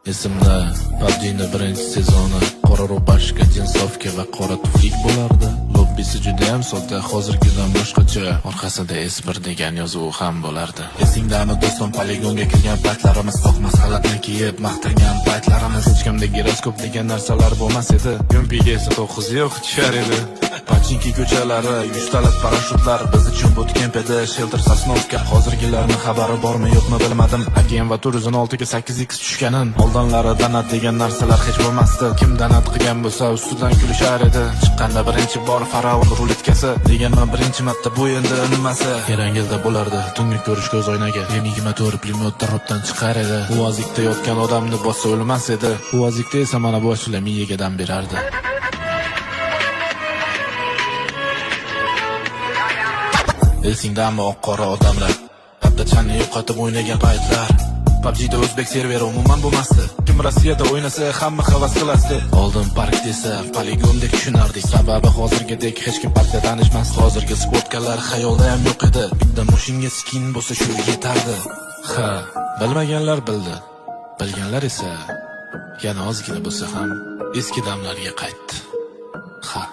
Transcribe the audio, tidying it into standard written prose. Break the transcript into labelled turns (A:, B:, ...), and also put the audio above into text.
A: Esimda PUBG'ni birinchi sezoni qora rubashka, jinsovka va qora tuflik bo'lardi. Lobbisi juda ham sodda, hozirgidan boshqacha. Orqasida S1 degan yozuv ham bo'lardi. Esingdami do'stim, poligonga kirgan paytlarimiz, soqmas xalatni kiyib maqtangan paytlarimiz. Hech kimda giroskop degan narsalar bo'lmas edi. Yumpiga esa 9 yo'q tushar edi. Pachinki ko'chalari, 100 talat parashyutlar biz uchun bootcamp edi. Shelter Sosnovka, hozirgilarni xabari bormi yo'qmi bilmadim. AKM va Turizm 6 ga 8x tushganim. Oldinlari danat degan narsalar hech bo'lmasdi. Kim danat qilgan bo'lsa ustidan kulishar edi. Chiqqanda birinchi bor Faravon ruletkasi deganman birinchi marta, bu endi nimasi? Erangilda bo'lardi tungi ko'rish ko'z oynaga. M24 pulemyot robdan chiqar edi. Uvozikda yotgan odamni bossa o'lmas edi. Uvozikda esa mana bu ashula miyaga dam berardi. Esingdami oq-qora odamlar, abdachanni yo'qotib o'ynagan paytlar. PUBG'da o'zbek serveri umuman bo'lmasdi. Kim Rossiyada o'ynasa hamma havas qilasdi. Oldin park desa poligondek tushunardik. Sababi hozirgidek hech kim parkda tanishmas. Hozirgi sportkalar xayolda ham yo'q edi. Bitta mashinga skin bo'lsa shu yetardi. Ha, bilmaganlar bildi. Bilganlar esa yana ozgina bo'lsa ham eski damlarga qaytdi. Ha.